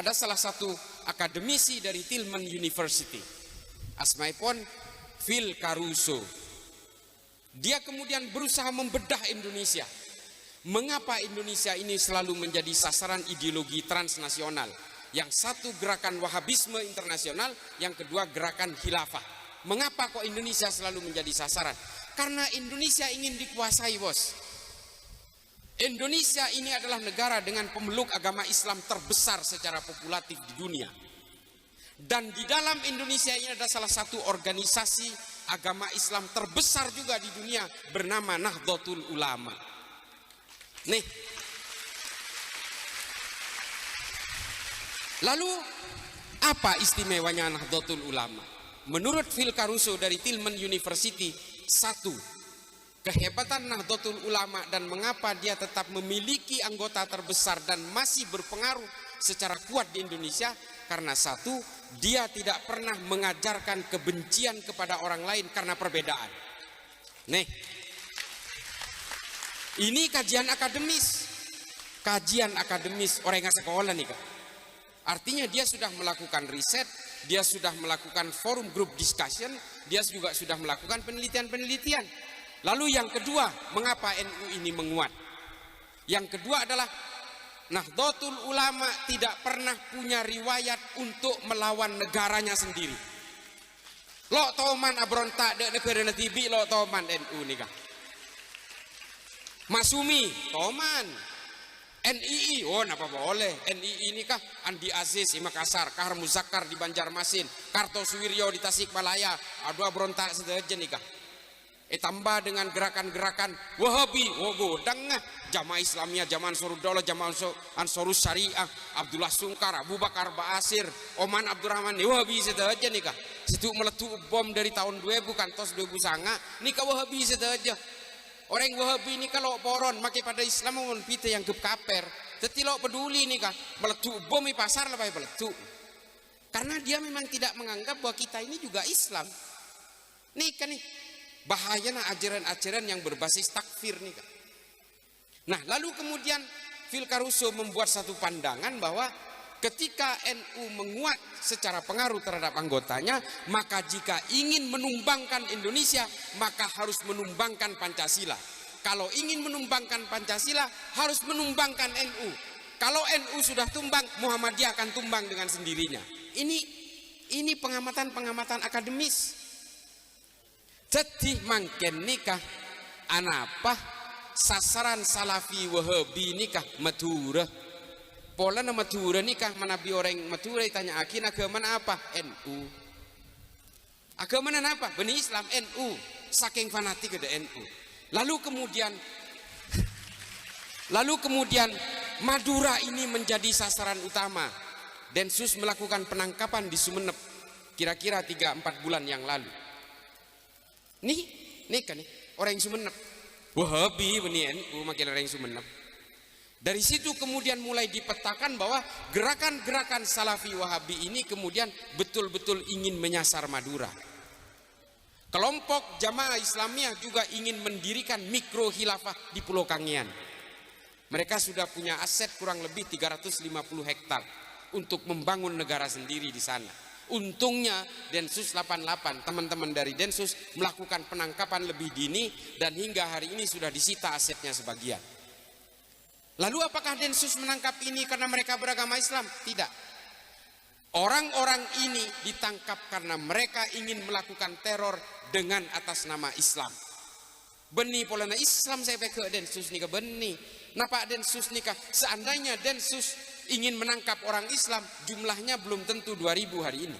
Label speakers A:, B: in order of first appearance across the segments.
A: ada salah satu akademisi dari Tillman University, asmaipun Phil Caruso. Dia kemudian berusaha membedah Indonesia. Mengapa Indonesia ini selalu menjadi sasaran ideologi transnasional? Yang satu gerakan Wahabisme internasional, yang kedua gerakan khilafah. Mengapa kok Indonesia selalu menjadi sasaran? Karena Indonesia ingin dikuasai, bos. Indonesia ini adalah negara dengan pemeluk agama Islam terbesar secara populatif di dunia. Dan di dalam Indonesia ini ada salah satu organisasi agama Islam terbesar juga di dunia bernama Nahdlatul Ulama. Nih. Lalu apa istimewanya Nahdlatul Ulama? Menurut Phil Caruso dari Tillman University, satu, kehebatan Nahdlatul Ulama dan mengapa dia tetap memiliki anggota terbesar dan masih berpengaruh secara kuat di Indonesia, karena satu, dia tidak pernah mengajarkan kebencian kepada orang lain karena perbedaan. Nih, ini kajian akademis orang yang sekolah nih, Kak. Artinya dia sudah melakukan riset, dia sudah melakukan forum group discussion, dia juga sudah melakukan penelitian-penelitian. Lalu yang kedua, mengapa NU ini menguat? Yang kedua adalah Nahdlatul Ulama tidak pernah punya riwayat untuk melawan negaranya sendiri. Lo toman abrontak de negara tibi lo toman NU nih kah? Masumi toman. NII, oh napa boleh? NII ini kah? Andi Aziz di Makassar, Kahar Muzakkar di Banjarmasin, Kartosuwiryo di Tasikmalaya, aduh berontak saja nih kah? Tambah dengan gerakan-gerakan Wahabi, oh godang Jamaah Islamiyah, Jamaah Ansaruddaullah, Jamaah Ansarus Syariah, Abdullah Sungkar, Abu Bakar Ba'asir, Oman Abdurrahman, Wahabi saja nih kah? Situ meletup bom dari tahun 2000 kantos 2009, nih kah Wahabi saja. Orang Wahabi ini kalau poron makai pada Islam mau pita yang kaper, jadi lo peduli nih kah meletup bom di pasar lebih meletup, karena dia memang tidak menganggap bahwa kita ini juga Islam. Nih kan nih bahayanya ajaran-ajaran yang berbasis takfir nih kah. Nah lalu kemudian Phil Caruso membuat satu pandangan bahwa ketika NU menguat secara pengaruh terhadap anggotanya, maka jika ingin menumbangkan Indonesia, maka harus menumbangkan Pancasila. Kalau ingin menumbangkan Pancasila, harus menumbangkan NU. Kalau NU sudah tumbang, Muhammadiyah akan tumbang dengan sendirinya. Ini pengamatan-pengamatan akademis. Jadi mangken nikah anapa sasaran Salafi Wahabi nikah Madura. Pola nama Madura nikah manabi orang Madura ditanya akin agama apa? NU. Agama apa? Bani Islam NU. Saking fanatik ada NU. Lalu kemudian Madura ini menjadi sasaran utama. Densus melakukan penangkapan di Sumeneb kira-kira 3-4 bulan yang lalu. Nih kan nih orang Sumeneb. Wahabi bani NU makin orang Sumeneb. Dari situ kemudian mulai dipetakan bahwa gerakan-gerakan Salafi Wahabi ini kemudian betul-betul ingin menyasar Madura. Kelompok Jamaah Islamiyah juga ingin mendirikan mikro khilafah di Pulau Kangean. Mereka sudah punya aset kurang lebih 350 hektar untuk membangun negara sendiri di sana. Untungnya Densus 88, teman-teman dari Densus melakukan penangkapan lebih dini dan hingga hari ini sudah disita asetnya sebagian. Lalu apakah Densus menangkap ini karena mereka beragama Islam? Tidak. Orang-orang ini ditangkap karena mereka ingin melakukan teror dengan atas nama Islam. Beni polana Islam saya pakai Densus nikah beni. Napa Densus nikah? Seandainya Densus ingin menangkap orang Islam, jumlahnya belum tentu 2000 hari ini.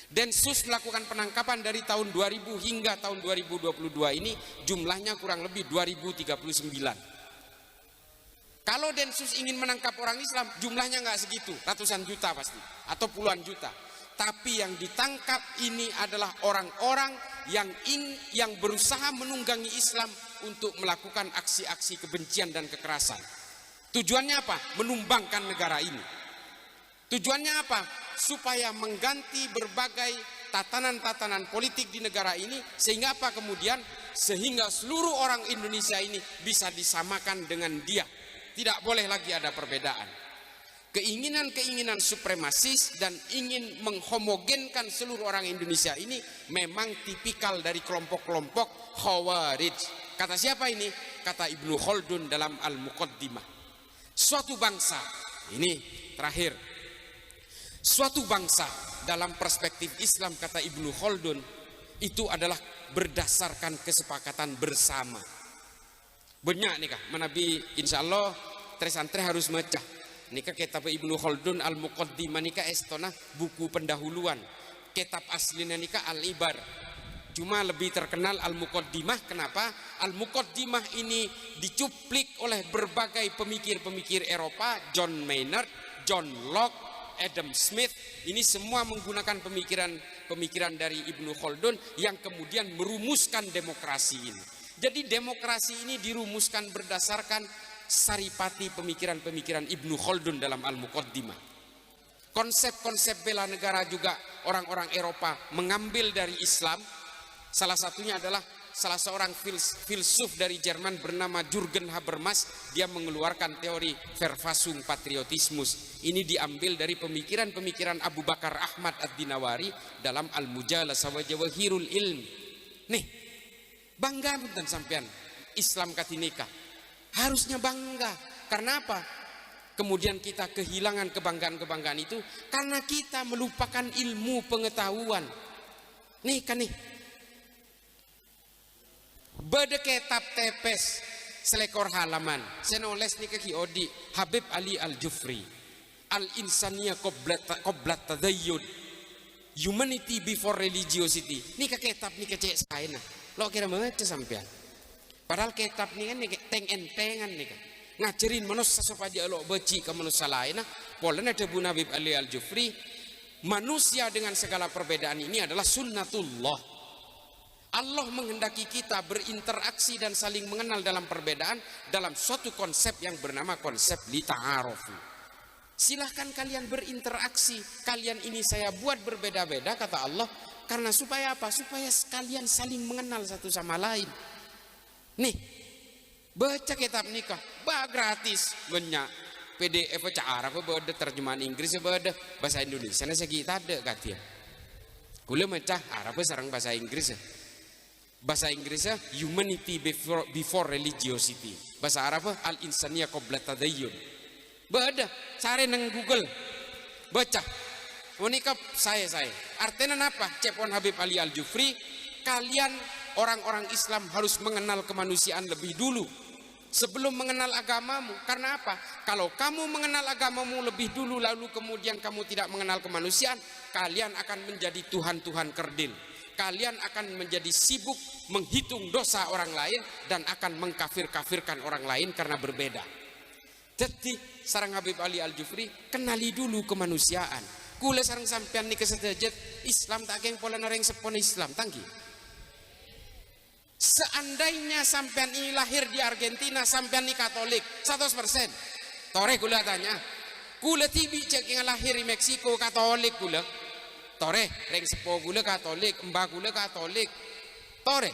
A: Densus melakukan penangkapan dari tahun 2000 hingga tahun 2022 ini jumlahnya kurang lebih 2039. Kalau Densus ingin menangkap orang Islam, jumlahnya nggak segitu, ratusan juta pasti, atau puluhan juta. Tapi yang ditangkap ini adalah orang-orang yang berusaha menunggangi Islam untuk melakukan aksi-aksi kebencian dan kekerasan. Tujuannya apa? Menumbangkan negara ini. Tujuannya apa? Supaya mengganti berbagai tatanan-tatanan politik di negara ini, sehingga apa kemudian? Sehingga seluruh orang Indonesia ini bisa disamakan dengan dia. Tidak boleh lagi ada perbedaan. keinginan-keinginan supremasis dan ingin menghomogenkan seluruh orang Indonesia ini memang tipikal dari kelompok-kelompok Khawarij. Kata siapa ini? Kata Ibnu Khaldun dalam Al-Muqaddimah. Suatu bangsa, ini terakhir, suatu bangsa dalam perspektif Islam kata Ibnu Khaldun itu adalah berdasarkan kesepakatan bersama. Banyak nih kah, menabi insya Allah tres-antre harus mecah. Nika kitab Ibnu Khaldun Al-Muqaddimah nika estona buku pendahuluan. Kitab aslinya nika Al-Ibar. Cuma lebih terkenal Al-Muqaddimah. Kenapa? Al-Muqaddimah ini dicuplik oleh berbagai pemikir-pemikir Eropa, John Maynard, John Locke, Adam Smith. Ini semua menggunakan pemikiran dari Ibnu Khaldun yang kemudian merumuskan demokrasi ini. Jadi demokrasi ini dirumuskan berdasarkan saripati pemikiran-pemikiran Ibnu Khaldun dalam Al-Muqaddimah. Konsep-konsep bela negara juga orang-orang Eropa mengambil dari Islam. Salah satunya adalah salah seorang filsuf dari Jerman bernama Jürgen Habermas. Dia mengeluarkan teori Verfassung Patriotismus. Ini diambil dari pemikiran-pemikiran Abu Bakar Ahmad Ad-Dinawari dalam Al-Mujalasah wa Jawahirul Ilm. Nih, bangga punten sampean Islam katinika. Harusnya bangga. Karena apa? Kemudian kita kehilangan kebanggaan-kebanggaan itu karena kita melupakan ilmu pengetahuan. Nih kan nih, bede kitab tepes selekor halaman senoles nih ke Odi Habib Ali Al-Jufri, Al-Insania Qoblat Tadayyud, Humanity Before Religiosity. Nih ke kitab nih ke cek saya nah. Lo kira baca sampean. Padahal kitab ini kan teng-entengan nih kan. Ngajarin manusia supaya lo beci ke manusia lain. Nah, pola ada Bu Habib Ali Al-Jufri, manusia dengan segala perbedaan ini adalah sunnatullah. Allah menghendaki kita berinteraksi dan saling mengenal dalam perbedaan dalam suatu konsep yang bernama konsep li ta'arufu. Silahkan kalian berinteraksi. Kalian ini saya buat berbeda-beda kata Allah. Karena supaya apa? Supaya kalian saling mengenal satu sama lain. Nih, baca kitab nikah, gratis, banyak PDF baca Arab, ada terjemahan Inggris, ada bahasa Indonesia. Nah, kita ada katanya. Kula baca Arab sareng bahasa Inggris. Bahasa Inggrisnya Humanity Before Religiosity. Bahasa Arab Al-Insania Qoblat Tadayyun. Ada, cari nang Google, baca. Menikah saya. Artinya apa? Cepon Habib Ali Al-Jufri, kalian orang-orang Islam harus mengenal kemanusiaan lebih dulu sebelum mengenal agamamu. Karena apa? Kalau kamu mengenal agamamu lebih dulu lalu kemudian kamu tidak mengenal kemanusiaan, kalian akan menjadi Tuhan-Tuhan kerdil. Kalian akan menjadi sibuk menghitung dosa orang lain dan akan mengkafir-kafirkan orang lain karena berbeda. Jadi sarang Habib Ali Al-Jufri, kenali dulu kemanusiaan. Kula sarang sampean nih kesedajat Islam tak geng pola nareng sepon Islam tangki. Seandainya sampean ini lahir di Argentina, sampean ini Katolik 100%. Tore kula tanya, kula tibi cek yang lahir di Meksiko Katolik kula. Tore, reng sepo kula Katolik, mbak kula Katolik. Tore,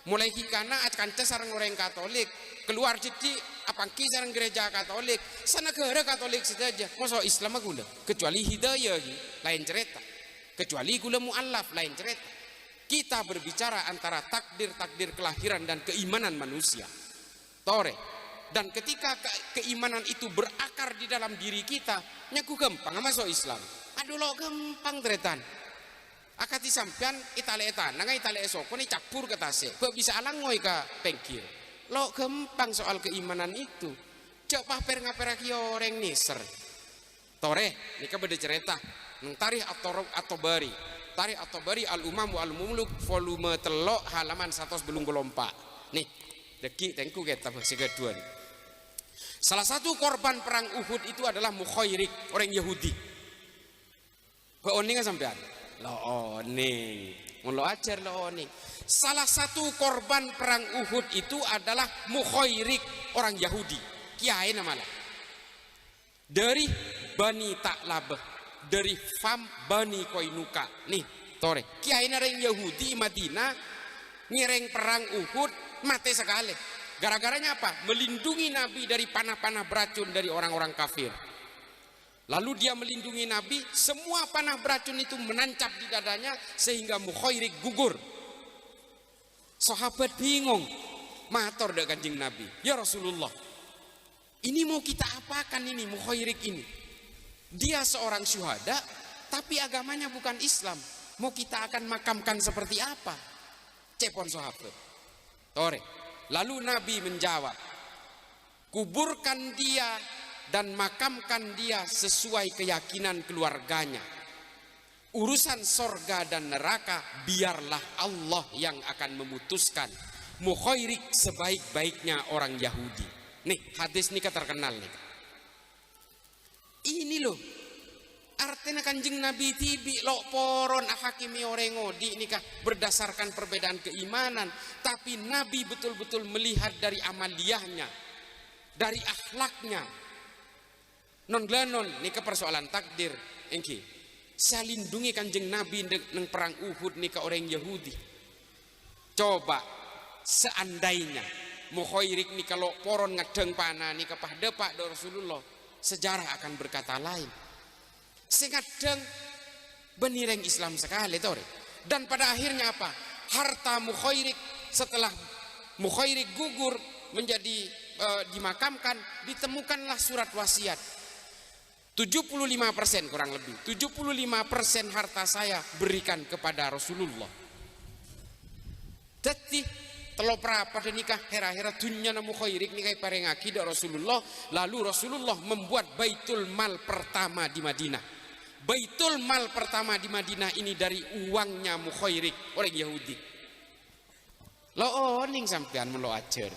A: mulai hikana kanca sarang orang Katolik, keluar jadi apangki sarang gereja Katolik, sana negara Katolik saja. Masa Islam kula, kecuali hidayah lain cerita, kecuali kula mu'allaf lain cerita. Kita berbicara antara takdir kelahiran dan keimanan manusia. Tore. Dan ketika keimanan itu berakar di dalam diri kita, nyaku gampang masuk Islam. Aduh lo gampang tretan. Akati sampean itale-etan, nanga itale esoko ni campur ke tasik. Kok bisa alangoy ka pengkir. Lo gampang soal keimanan itu. Cok paper ngaperaki orang niser. Tore, nika beda cerita. Nang tarikh At-Tabari. Tarikh At-Tabari Al-Umam Al-Muluk volume telok halaman 100 belum gelompak. Nih, deki tengku kita segaduan. Salah satu korban perang Uhud itu adalah Mukhairik, orang Yahudi. Kok oning sampean? Lo oning. Mun lo ajar lo oning. Salah satu korban perang Uhud itu adalah Mukhairik, orang Yahudi. Kiai namanya. Dari Bani Ta'labah. Dari Fam Bani Koinuka. Nih, tore. Kiai nareng Yahudi Madinah ngireng perang Uhud mati sekali. Gara-garanya apa? Melindungi Nabi dari panah-panah beracun dari orang-orang kafir. Lalu dia melindungi Nabi, semua panah beracun itu menancap di dadanya sehingga Mukhairik gugur. Sahabat bingung, matur dak Kanjeng Nabi, ya Rasulullah, ini mau kita apakan ini Mukhairik ini? Dia seorang syuhada tapi agamanya bukan Islam. Mau kita akan makamkan seperti apa? Cepon sahabat. Tore. Lalu Nabi menjawab, kuburkan dia dan makamkan dia sesuai keyakinan keluarganya. Urusan sorga dan neraka biarlah Allah yang akan memutuskan. Mukhairik sebaik-baiknya orang Yahudi. Nih hadis ini terkenal nih. Ini loh artinya Kanjeng Nabi tibi lo poron hakimi orengo di nikah berdasarkan perbedaan keimanan, tapi Nabi betul-betul melihat dari amaliyahnya, dari akhlaknya. Non glanon nikah persoalan takdir engki saya lindungi Kanjeng Nabi neng perang Uhud nikah orang Yahudi. Coba seandainya Mukhairik nikah lo poron ngedeng panah nikah pahdepak do Rasulullah, sejarah akan berkata lain. Sengadeng benireng Islam sekali tore. Dan pada akhirnya apa? Harta Mukhairik setelah Mukhairik gugur menjadi dimakamkan, ditemukanlah surat wasiat. 75% kurang lebih 75% harta saya berikan kepada Rasulullah. Jadi telo pada nikah hera-hera dunya na Mukhairik nikah parengaki da Rasulullah. Lalu Rasulullah membuat Baitul Mal pertama di Madinah. Baitul Mal pertama di Madinah ini dari uangnya Mukhairik orang Yahudi. Lo oning sampean melo ajar.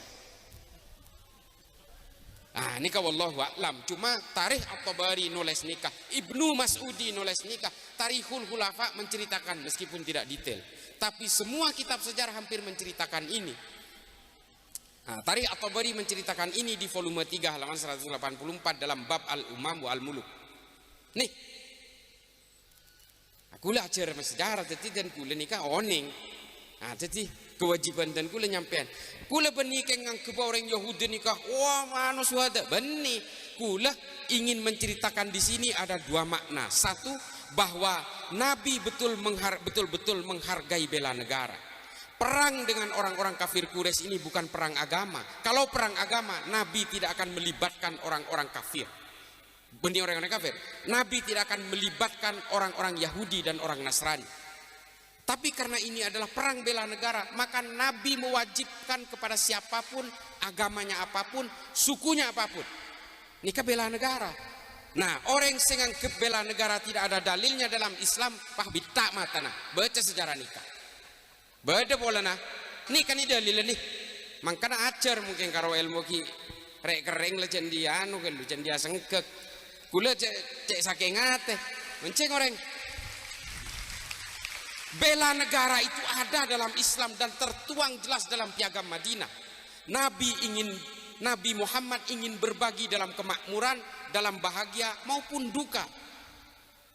A: Ah nikah wallahu a'lam. Cuma tarikh At-Tabari nulis nikah, Ibnu Mas'udi nulis nikah, Tarikhul Khulafa menceritakan meskipun tidak detail. Tapi semua kitab sejarah hampir menceritakan ini. Nah, Tarikh At-Tabari menceritakan ini di volume 3 halaman 184 dalam bab Al-Umam wa Al-Muluk. Nih. Aku lah ajar sejarah tadi dan kula nikah oning. Nah, jadi kewajiban dan kula nyampean. Kula benikah ngang ke orang Yahudi nikah. Wah, mana suhada beni. Kula ingin menceritakan di sini ada dua makna. Satu, bahwa Nabi betul-betul menghargai bela negara. Perang dengan orang-orang kafir Quraisy ini bukan perang agama. Kalau perang agama, Nabi tidak akan melibatkan orang-orang kafir. Benih orang-orang kafir. Nabi tidak akan melibatkan orang-orang Yahudi dan orang Nasrani. Tapi karena ini adalah perang bela negara, maka Nabi mewajibkan kepada siapapun, agamanya apapun, sukunya apapun, nikah bela negara. Nah, orang yang bela negara tidak ada dalilnya dalam Islam, pah bitak matana. Baca sejarah nikah. Baca bola nah. Nikah ni dalil nih. Makanya ajar mungkin karo ilmu ki rek kering lejen dia anu kan lejen dia sengkek. Kula cek saking ngate, menceng orang. Bela negara itu ada dalam Islam dan tertuang jelas dalam Piagam Madinah. Nabi Muhammad ingin berbagi dalam kemakmuran, dalam bahagia maupun duka.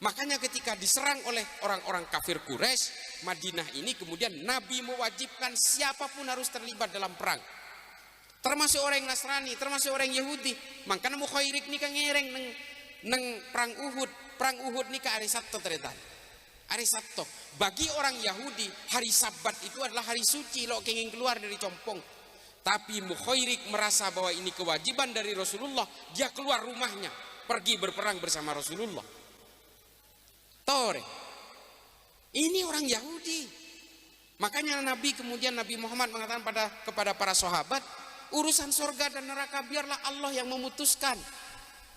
A: Makanya ketika diserang oleh orang-orang kafir Quraisy, Madinah ini kemudian Nabi mewajibkan siapapun harus terlibat dalam perang. Termasuk orang Nasrani, termasuk orang Yahudi. Makanya Mukhairik nikah ngereng neng perang Uhud. Perang Uhud nikah hari Sabtu ternyata. Hari Sabtu. Bagi orang Yahudi, hari Sabat itu adalah hari suci, lo ingin keluar dari compong. Tapi Mukhairik merasa bahwa ini kewajiban dari Rasulullah, dia keluar rumahnya, pergi berperang bersama Rasulullah. Tore. Ini orang Yahudi. Makanya Nabi Muhammad mengatakan kepada para sahabat, urusan surga dan neraka biarlah Allah yang memutuskan.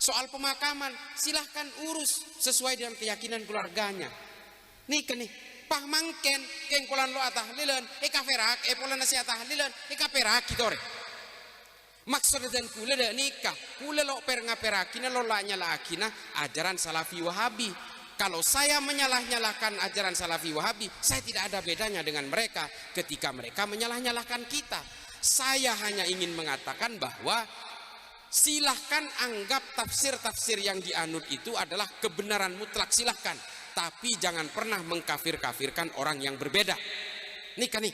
A: Soal pemakaman silahkan urus sesuai dengan keyakinan keluarganya. Nih pah mangken keng polan lo atahlilan kaferak polan nasi atahlilan kaperak kitore. Maksud dan kula dak nikah kula lo per ngaperakina lo la nyalakina ajaran Salafi Wahabi. Kalau saya menyalah-nyalahkan ajaran Salafi Wahabi, saya tidak ada bedanya dengan mereka ketika mereka menyalah-nyalahkan kita. Saya hanya ingin mengatakan bahwa silahkan anggap tafsir-tafsir yang dianut itu adalah kebenaran mutlak, silahkan. Tapi jangan pernah mengkafir-kafirkan orang yang berbeda. Nikah nih,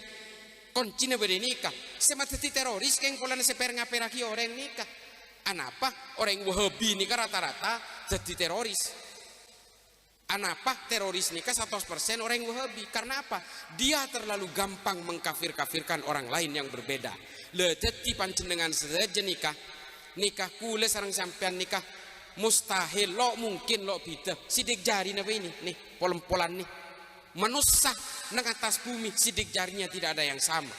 A: koncina beda nikah. Semateti teroris yang pola seper ngaperaki orang nikah. Anapa orang Wahabi nikah rata-rata jadi teroris. Anapa teroris nikah 100% orang Wahabi? Karena apa? Dia terlalu gampang mengkafir-kafirkan orang lain yang berbeda. Le jadi panjenengan saja nikah kule sarang sampean nikah mustahil lo mungkin lo bidah sidik jari apa ini nih polan-polan nih manusia nang atas bumi sidik jarinya tidak ada yang sama.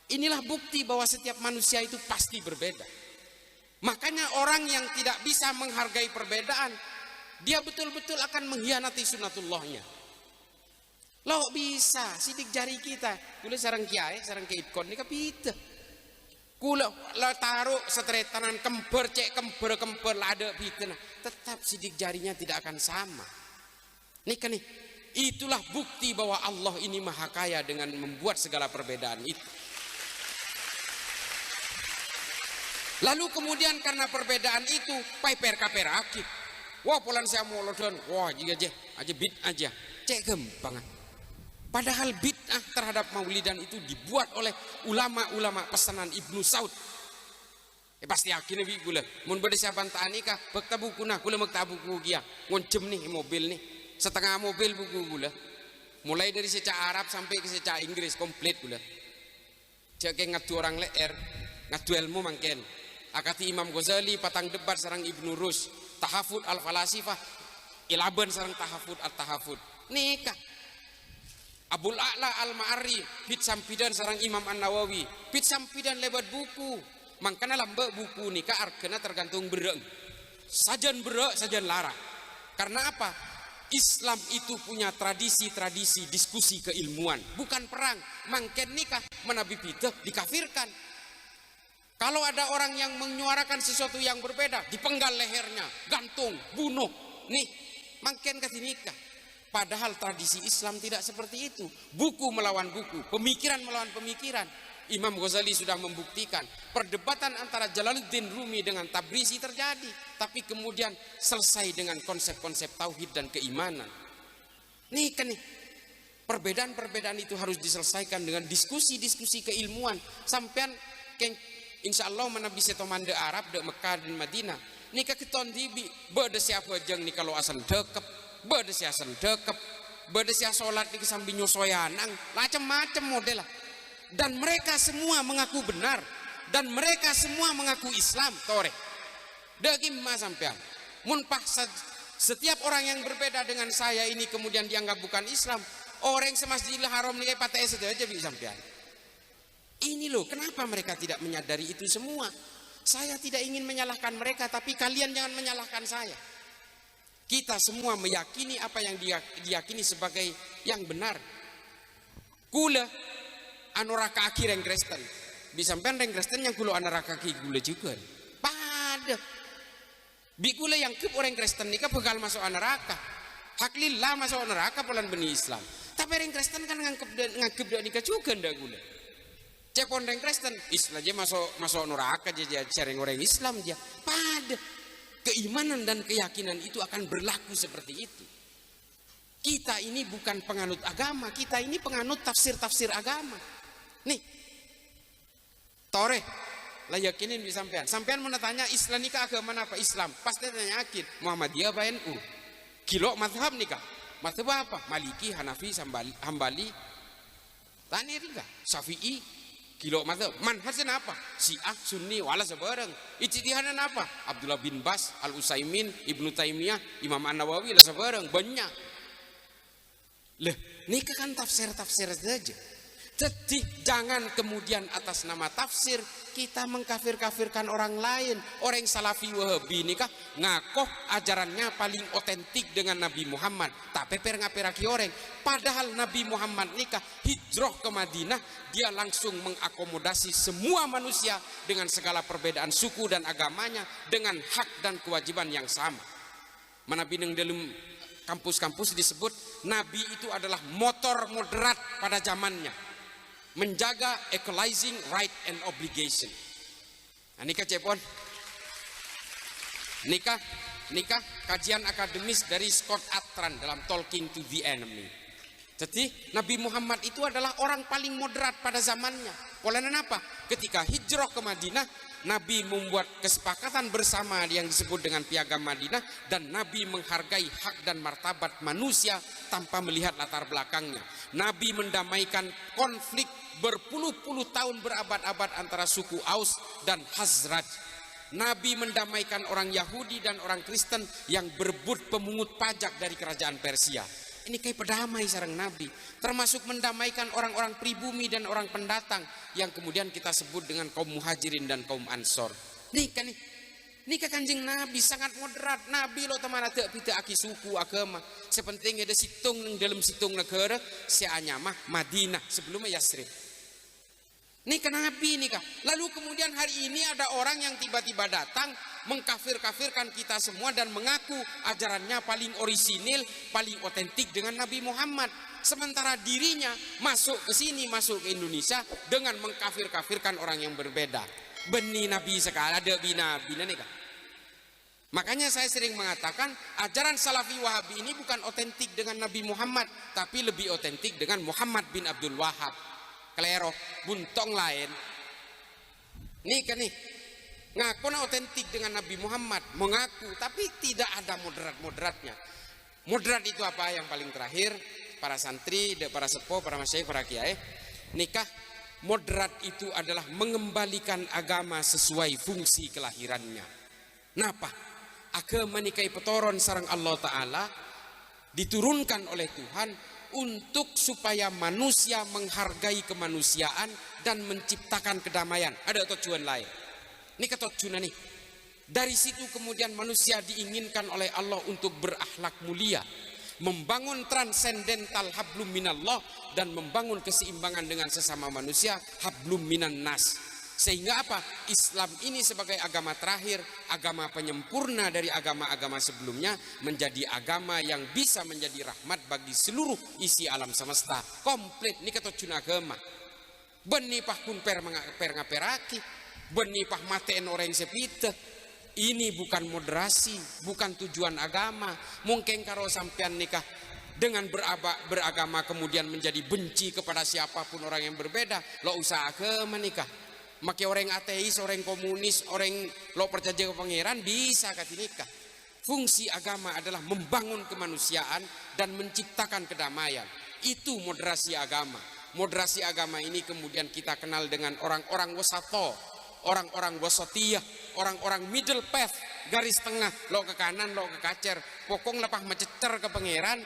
A: Inilah bukti bahwa setiap manusia itu pasti berbeda. Makanya orang yang tidak bisa menghargai perbedaan, dia betul-betul akan mengkhianati sunatullahnya. Lo bisa sidik jari kita kule sarang kiai sarang keikon nikah bidah. Kula la taruh setretanan kember cek kember lada bitena tetap sidik jarinya tidak akan sama. Nih kan nih, itulah bukti bahwa Allah ini maha kaya dengan membuat segala perbedaan itu. Lalu kemudian karena perbedaan itu paiper kaperakit. Wah polan saya mau lodon, wah jika aja bid aja cek gampang. Padahal bid'ah terhadap maulidan itu dibuat oleh ulama-ulama pesanan Ibnu Saud. Pasti yakin nih gula. Mun bade siapan tanika bekta buku nah gula bekta buku gia. Ngoncem nih mobil nih. Setengah mobil buku gula. Mulai dari secak Arab sampai ke secak Inggris komplit gula. Cek ngatu orang leer, ngatu ilmu mangken. Akati Imam Ghazali patang debat sarang Ibnu Rus, tahafud al-falasifah, ilaban sarang tahafud at-tahafud. Nikah Abul A'la al-Ma'ari pit sampidan sarang Imam An-Nawawi pit sampidan lebat buku mangkana lambe buku nikah arkena tergantung bereng sajan berek sajan larang. Karena apa? Islam itu punya tradisi-tradisi diskusi keilmuan bukan perang. Mangken nikah menabi bidah dikafirkan. Kalau ada orang yang menyuarakan sesuatu yang berbeda dipenggal lehernya, gantung, bunuh. Nih mangken kasih nikah. Padahal tradisi Islam tidak seperti itu. Buku melawan buku, pemikiran melawan pemikiran. Imam Ghazali sudah membuktikan perdebatan antara Jalaluddin Rumi dengan Tabrizi terjadi, tapi kemudian selesai dengan konsep-konsep tauhid dan keimanan. Nih kan nih, perbedaan-perbedaan itu harus diselesaikan dengan diskusi-diskusi keilmuan. Sampean insya Allah menabi setomande Arab de Mekah dan Madinah. Nikah keton dibi berde siapa jeng nih kalau asal dekep. Berdesia sedekep, berdesia sholat di sambil nyosoyanang, macam-macam model lah. Dan mereka semua mengaku benar, dan mereka semua mengaku Islam. Tore, daging mas sampean. Munpah setiap orang yang berbeda dengan saya ini kemudian dianggap bukan Islam. Orang semasjidil haram nih patah saja bisa sampean. Ini loh, kenapa mereka tidak menyadari itu semua? Saya tidak ingin menyalahkan mereka, tapi kalian jangan menyalahkan saya. Kita semua meyakini apa yang diyakini sebagai yang benar. Kula anoraka akhir yang Kristen. Bisa sampean yang Kristen yang kula anoraka akhir kula juga. Pada bi kula yang ke orang Kristen nikah bakal masuk neraka. Hak lillah masuk neraka pelan beni Islam. Tapi orang Kristen kan ngangkep nikah juga ndak kula. Cek orang Kristen Islam aja masuk neraka aja sharing orang Islam dia. Pada keimanan dan keyakinan itu akan berlaku seperti itu. Kita ini bukan penganut agama, kita ini penganut tafsir-tafsir agama. Nih, tore, lah yakinin di sampean. Sampean mau tanya Islam nikah agama apa? Islam. Pasti tanya yakin Muhammadiyah apa NU. Kilo mazhab nikah. Mazhab apa? Maliki, Hanafi, Hambali. Tanya juga. Syafi'i. Kilo mazhab manhajnya apa? Syiah, Sunni, wala sebarang. Ijtihadan apa? Abdullah bin Bas, Al Utsaimin, Ibnu Taimiyah, Imam An-Nawawi, wala sebarang banyak. Leh, nikah kan tafsir-tafsir saja. Jadi jangan kemudian atas nama tafsir kita mengkafir-kafirkan orang lain. Orang Salafi Wahabi nikah ngakoh ajarannya paling otentik dengan Nabi Muhammad. Tak peper ngaperaki orang. Padahal Nabi Muhammad nikah hijrah ke Madinah, dia langsung mengakomodasi semua manusia dengan segala perbedaan suku dan agamanya dengan hak dan kewajiban yang sama. Manabi neng dalam kampus-kampus disebut Nabi itu adalah motor moderat pada zamannya. Menjaga equalizing right and obligation. Nah, nikah cepon. Nikah kajian akademis dari Scott Atran dalam Talking to the Enemy. Jadi Nabi Muhammad itu adalah orang paling moderat pada zamannya. Oleh apa? Ketika hijrah ke Madinah, Nabi membuat kesepakatan bersama yang disebut dengan Piagam Madinah, dan Nabi menghargai hak dan martabat manusia tanpa melihat latar belakangnya. Nabi mendamaikan konflik berpuluh-puluh tahun, berabad-abad antara suku Aus dan Khazraj. Nabi mendamaikan orang Yahudi dan orang Kristen yang berebut pemungut pajak dari kerajaan Persia. Ini kayak pedamai sarang Nabi, termasuk mendamaikan orang-orang pribumi dan orang pendatang yang kemudian kita sebut dengan kaum muhajirin dan kaum ansor. Nikah kanjeng Nabi sangat moderat. Nabi lo teman ada pita aki suku agama. Sepenting ada situng dalam situng negara seanyamah Madinah sebelumnya Yasrib. Nikah Nabi nikah. Lalu kemudian hari ini ada orang yang tiba-tiba datang mengkafir-kafirkan kita semua dan mengaku ajarannya paling orisinil, paling otentik dengan Nabi Muhammad. Sementara dirinya masuk ke sini, masuk ke Indonesia dengan mengkafir-kafirkan orang yang berbeda. Benih Nabi sekali, ada bina-bina nikah. Makanya saya sering mengatakan ajaran Salafi Wahabi ini bukan otentik dengan Nabi Muhammad, tapi lebih otentik dengan Muhammad bin Abdul Wahab. Kelero, buntong lain. Nih kan nih, ngaku otentik dengan Nabi Muhammad, mengaku, tapi tidak ada moderat-moderatnya. Moderat itu apa? Yang paling terakhir, para santri, para sepuh, para masyayikh, para kiai, nikah. Moderat itu adalah mengembalikan agama sesuai fungsi kelahirannya. Napa? Agama nikai petoron sarang Allah Ta'ala diturunkan oleh Tuhan untuk supaya manusia menghargai kemanusiaan dan menciptakan kedamaian. Ada tujuan lain. Ini ketujuan nih. Dari situ kemudian manusia diinginkan oleh Allah untuk berakhlak mulia, membangun transendental hablum minallah, dan membangun keseimbangan dengan sesama manusia hablum minan nas. Sehingga apa? Islam ini sebagai agama terakhir, agama penyempurna dari agama-agama sebelumnya, menjadi agama yang bisa menjadi rahmat bagi seluruh isi alam semesta. Komplit ini ketujuan agama. Benih pah kun per ngaperaki, benih pah mateen orang sepita. Ini bukan moderasi, bukan tujuan agama. Mungkin kalau sampean nikah dengan beragama kemudian menjadi benci kepada siapapun orang yang berbeda, lo usaha agama nikah. Maka orang ateis, orang komunis, orang lo percaya ke pangeran bisa kati nikah. Fungsi agama adalah membangun kemanusiaan dan menciptakan kedamaian. Itu moderasi agama. Moderasi agama ini kemudian kita kenal dengan orang-orang wasato, orang-orang wasatiyah, orang-orang middle path, garis tengah, lo ke kanan, lo ke kacer. Pokok lepah mececer ke pangeran,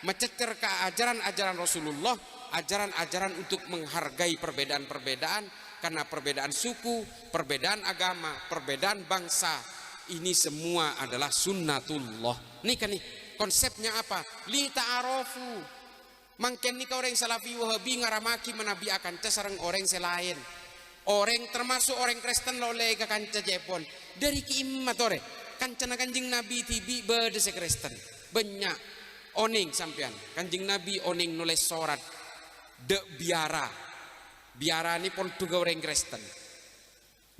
A: mececer ke ajaran-ajaran Rasulullah, ajaran-ajaran untuk menghargai perbedaan-perbedaan. Karena perbedaan suku, perbedaan agama, perbedaan bangsa, ini semua adalah sunnatullah. Nih kan nih, konsepnya apa? Li ta'arofu. Mangken nih orang Salafi Wahabi ngaramaki menabi akan sareng orang selain. Orang termasuk orang Kristen lo lega kanca Jepon. Dari kiimat ore, kancana kanjing Nabi tibi berdese Kristen. Banyak oning sampean. Kanjing Nabi oning nulis sorat de biara. Biara ini pun juga orang Kristen.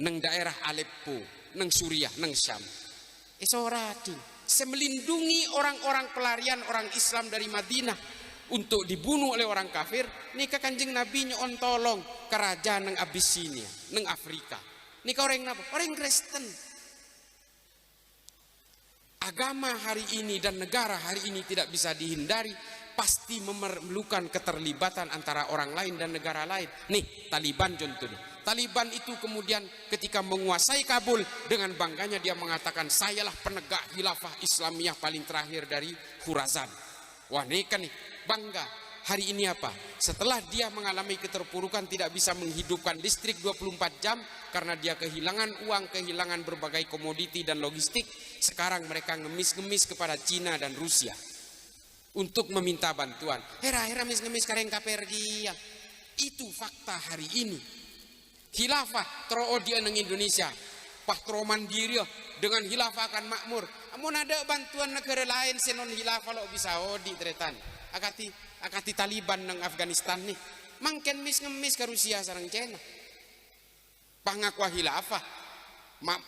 A: Neng daerah Aleppo, neng Suriah, neng Syam. Soratin. Melindungi orang-orang pelarian orang Islam dari Madinah untuk dibunuh oleh orang kafir. Nikah kanjeng Nabi nyon tolong kerajaan neng Abyssinia, neng Afrika. Nikah orang apa? Orang Kristen. Agama hari ini dan negara hari ini tidak bisa dihindari, pasti memerlukan keterlibatan antara orang lain dan negara lain. Nih, Taliban contohnya. Taliban itu kemudian ketika menguasai Kabul, dengan bangganya dia mengatakan, sayalah penegak khilafah Islamiyah paling terakhir dari Khurazan. Wah, nih kan nih, bangga. Hari ini apa? Setelah dia mengalami keterpurukan, tidak bisa menghidupkan listrik 24 jam karena dia kehilangan uang, kehilangan berbagai komoditi dan logistik. Sekarang mereka ngemis-ngemis kepada Cina dan Rusia untuk meminta bantuan. Hera ngemis kareng pergi ya. Itu fakta hari ini. Khilafah terodia neng Indonesia. Pah tero mandiri dengan khilafah akan makmur. Amun ada bantuan negara lain senon khilafah lo bisa odi tretan. Akati Taliban nang Afghanistan nih. Mangken ngemis ke Rusia sareng Cina. Pah ngakwa khilafah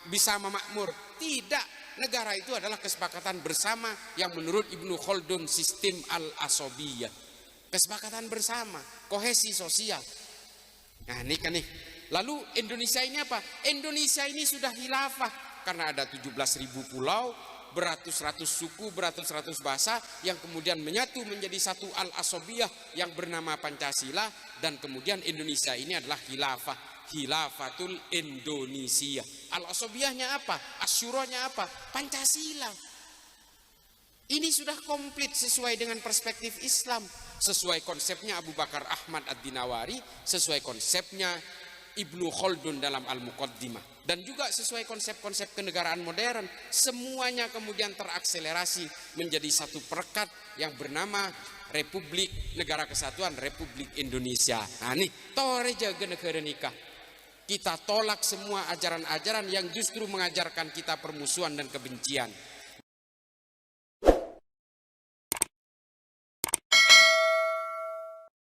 A: bisa memakmur. Tidak. Negara itu adalah kesepakatan bersama yang menurut Ibnu Khaldun sistem al-asobiyah. Kesepakatan bersama, kohesi sosial. Nah ini kan nih, Lalu Indonesia ini apa? Indonesia ini sudah khilafah karena ada 17.000 pulau, beratus-ratus suku, beratus-ratus bahasa yang kemudian menyatu menjadi satu al-asobiyah yang bernama Pancasila, dan kemudian Indonesia ini adalah khilafah, khilafatul Indonesia. Al-asobiyahnya apa? Asyuranya apa? Pancasila. Ini sudah komplit sesuai dengan perspektif Islam, sesuai konsepnya Abu Bakar Ahmad Ad-Dinawari, sesuai konsepnya Ibnu Khaldun dalam Al-Muqaddimah, dan juga sesuai konsep-konsep kenegaraan modern. Semuanya kemudian terakselerasi menjadi satu perekat yang bernama Republik Negara Kesatuan Republik Indonesia. Nah nih, toreja negara nikah. Kita tolak semua ajaran-ajaran yang justru mengajarkan kita permusuhan dan kebencian.